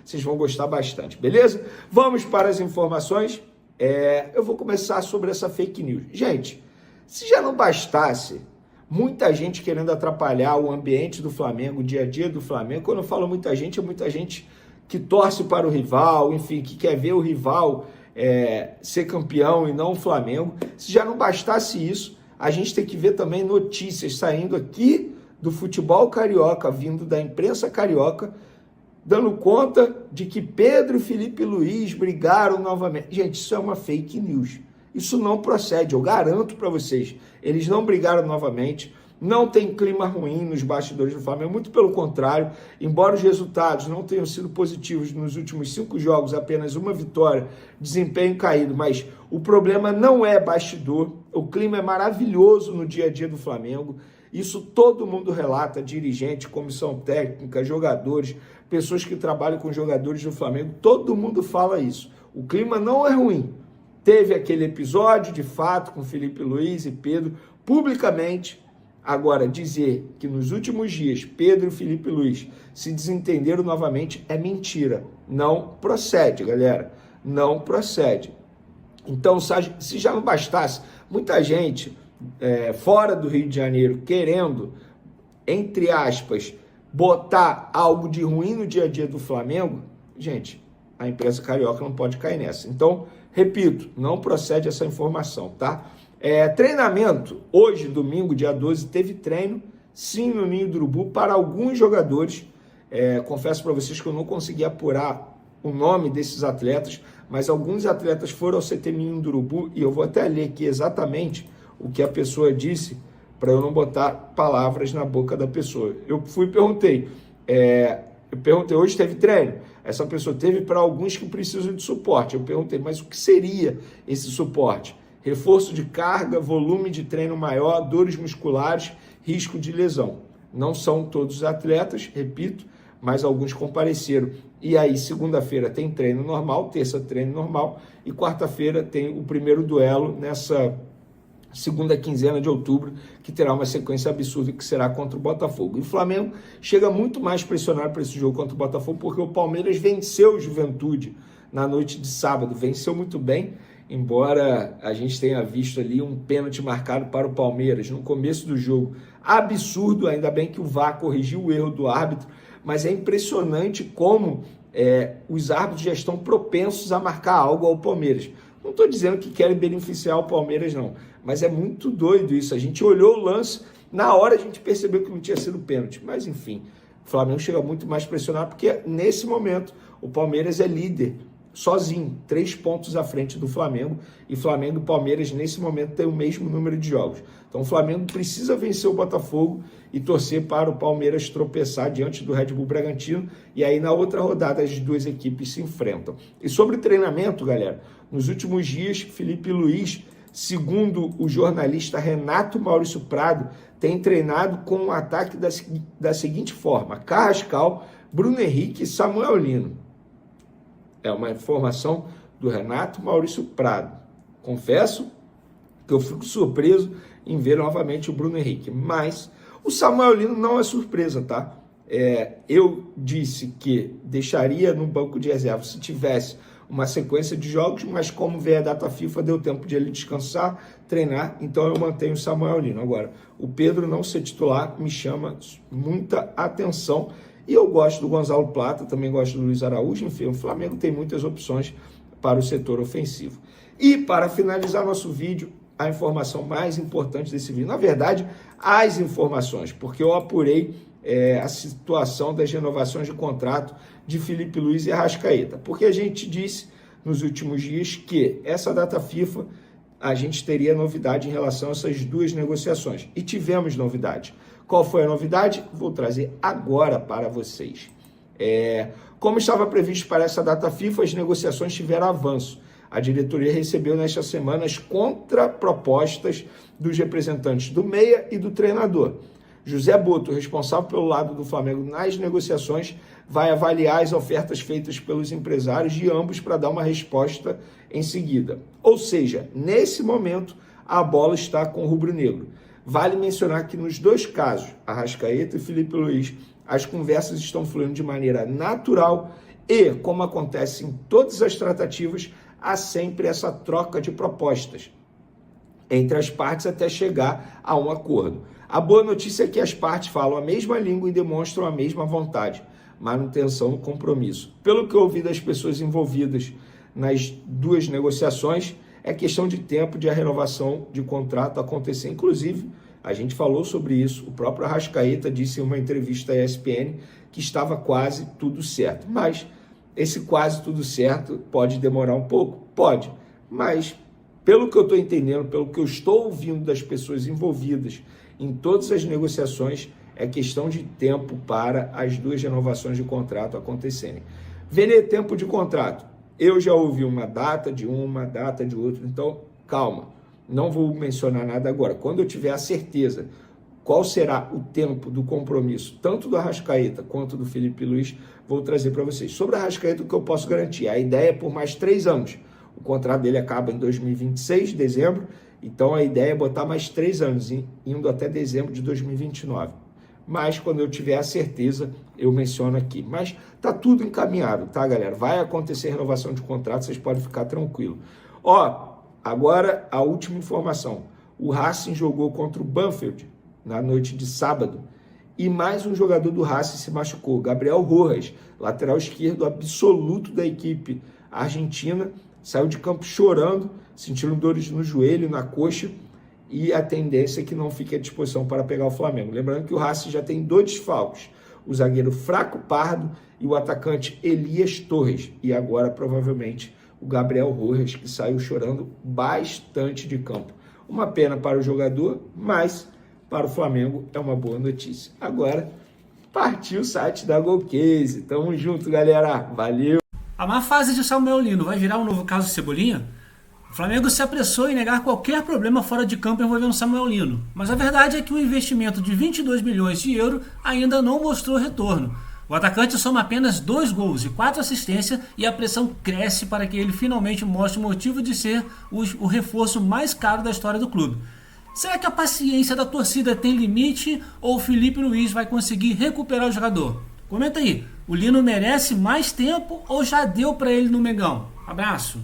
vocês vão gostar bastante, beleza? Vamos para as informações. Eu vou começar sobre essa fake news. Gente, se já não bastasse muita gente querendo atrapalhar o ambiente do Flamengo, o dia a dia do Flamengo, quando eu falo muita gente, é muita gente que torce para o rival, enfim, que quer ver o rival ser campeão e não o Flamengo. Se já não bastasse isso, a gente tem que ver também notícias saindo aqui do futebol carioca, vindo da imprensa carioca, dando conta de que Pedro e Felipe Luiz brigaram novamente. Gente, isso é uma fake news. Isso não procede, eu garanto para vocês. Eles não brigaram novamente, não tem clima ruim nos bastidores do Flamengo, muito pelo contrário, embora os resultados não tenham sido positivos nos últimos 5 jogos, apenas uma vitória, desempenho caído, mas o problema não é bastidor, o clima é maravilhoso no dia a dia do Flamengo, isso todo mundo relata, dirigente, comissão técnica, jogadores, pessoas que trabalham com jogadores do Flamengo, todo mundo fala isso, o clima não é ruim. Teve aquele episódio, de fato, com Felipe Luiz e Pedro, publicamente. Agora, dizer que nos últimos dias Pedro e Felipe Luiz se desentenderam novamente é mentira. Não procede, galera. Não procede. Então, se já não bastasse muita gente fora do Rio de Janeiro querendo, entre aspas, botar algo de ruim no dia a dia do Flamengo, gente, a imprensa carioca não pode cair nessa. Então, repito, não procede essa informação, tá? Treinamento, hoje, domingo, dia 12, teve treino, sim, no Ninho do Urubu, para alguns jogadores. Confesso para vocês que eu não consegui apurar o nome desses atletas, mas alguns atletas foram ao CT Ninho do Urubu, e eu vou até ler aqui exatamente o que a pessoa disse, para eu não botar palavras na boca da pessoa. Eu perguntei, hoje teve treino? Essa pessoa teve para alguns que precisam de suporte. Eu perguntei, mas o que seria esse suporte? Reforço de carga, volume de treino maior, dores musculares, risco de lesão. Não são todos os atletas, repito, mas alguns compareceram. E aí, segunda-feira tem treino normal, terça treino normal, e quarta-feira tem o primeiro duelo nessa segunda quinzena de outubro, que terá uma sequência absurda que será contra o Botafogo. E o Flamengo chega muito mais pressionado para esse jogo contra o Botafogo, porque o Palmeiras venceu o Juventude na noite de sábado, venceu muito bem, embora a gente tenha visto ali um pênalti marcado para o Palmeiras no começo do jogo. Absurdo, ainda bem que o VAR corrigiu o erro do árbitro, mas é impressionante como os árbitros já estão propensos a marcar algo ao Palmeiras. Não estou dizendo que querem beneficiar o Palmeiras, não, mas é muito doido isso. A gente olhou o lance, na hora a gente percebeu que não tinha sido pênalti, mas enfim, o Flamengo chega muito mais pressionado, porque nesse momento o Palmeiras é líder, sozinho, 3 pontos à frente do Flamengo, e Flamengo e Palmeiras nesse momento têm o mesmo número de jogos. Então o Flamengo precisa vencer o Botafogo e torcer para o Palmeiras tropeçar diante do Red Bull Bragantino, e aí na outra rodada as duas equipes se enfrentam. E sobre treinamento, galera, nos últimos dias, Felipe Luiz, segundo o jornalista Renato Maurício Prado, tem treinado com um ataque da seguinte forma: Carrascal, Bruno Henrique e Samuel Lino. É uma informação do Renato Maurício Prado. Confesso que eu fico surpreso em ver novamente o Bruno Henrique, mas o Samuel Lino não é surpresa, tá? Eu disse que deixaria no banco de reserva se tivesse uma sequência de jogos, mas como veio a data FIFA, deu tempo de ele descansar, treinar, então eu mantenho o Samuel Lino. Agora, o Pedro não ser titular me chama muita atenção, e eu gosto do Gonzalo Plata, também gosto do Luiz Araújo, enfim, o Flamengo tem muitas opções para o setor ofensivo. E para finalizar nosso vídeo, a informação mais importante desse vídeo, na verdade, as informações, porque eu apurei a situação das renovações de contrato de Felipe Luiz e Arrascaeta, porque a gente disse nos últimos dias que essa data FIFA a gente teria novidade em relação a essas duas negociações, e tivemos novidade. Qual foi a novidade? Vou trazer agora para vocês. Como estava previsto para essa data FIFA, as negociações tiveram avanço. A diretoria recebeu nesta semana as contrapropostas dos representantes do meia e do treinador. José Boto, responsável pelo lado do Flamengo nas negociações, vai avaliar as ofertas feitas pelos empresários de ambos para dar uma resposta em seguida. Ou seja, nesse momento, a bola está com o rubro-negro. Vale mencionar que nos dois casos, Arrascaeta e Felipe Luiz, as conversas estão fluindo de maneira natural E, como acontece em todas as tratativas, há sempre essa troca de propostas entre as partes até chegar a um acordo. A boa notícia é que as partes falam a mesma língua e demonstram a mesma vontade, manutenção e compromisso. Pelo que eu ouvi das pessoas envolvidas nas duas negociações, é questão de tempo de a renovação de contrato acontecer. Inclusive, a gente falou sobre isso, o próprio Arrascaeta disse em uma entrevista à ESPN que estava quase tudo certo. Mas esse quase tudo certo pode demorar um pouco? Pode, mas pelo que eu estou entendendo, pelo que eu estou ouvindo das pessoas envolvidas em todas as negociações, é questão de tempo para as duas renovações de contrato acontecerem. Vene, tempo de contrato. Eu já ouvi uma data de outra, então calma, não vou mencionar nada agora. Quando eu tiver a certeza qual será o tempo do compromisso, tanto do Arrascaeta quanto do Felipe Luiz, vou trazer para vocês. Sobre o Arrascaeta, o que eu posso garantir? A ideia é por mais 3 anos. O contrato dele acaba em 2026, dezembro, então a ideia é botar mais 3 anos, indo até dezembro de 2029. Mas quando eu tiver a certeza, eu menciono aqui. Mas tá tudo encaminhado, tá, galera? Vai acontecer renovação de contrato, vocês podem ficar tranquilos. Ó, agora a última informação. O Racing jogou contra o Banfield na noite de sábado e mais um jogador do Racing se machucou. Gabriel Rojas, lateral esquerdo absoluto da equipe argentina, saiu de campo chorando, sentindo dores no joelho, na coxa, e a tendência é que não fique à disposição para pegar o Flamengo. Lembrando que o Racing já tem 2 desfalques, o zagueiro Fraco Pardo e o atacante Elias Torres. E agora, provavelmente, o Gabriel Rojas, que saiu chorando bastante de campo. Uma pena para o jogador, mas para o Flamengo é uma boa notícia. Agora, partiu o site da Golcase. Tamo junto, galera. Valeu! A má fase de Samuel Lino vai virar um novo caso Cebolinha? O Flamengo se apressou em negar qualquer problema fora de campo envolvendo Samuel Lino, mas a verdade é que o investimento de 22 milhões de euros ainda não mostrou retorno. O atacante soma apenas 2 gols e 4 assistências e a pressão cresce para que ele finalmente mostre o motivo de ser o reforço mais caro da história do clube. Será que a paciência da torcida tem limite ou o Felipe Luiz vai conseguir recuperar o jogador? Comenta aí, o Lino merece mais tempo ou já deu para ele no Mengão? Abraço!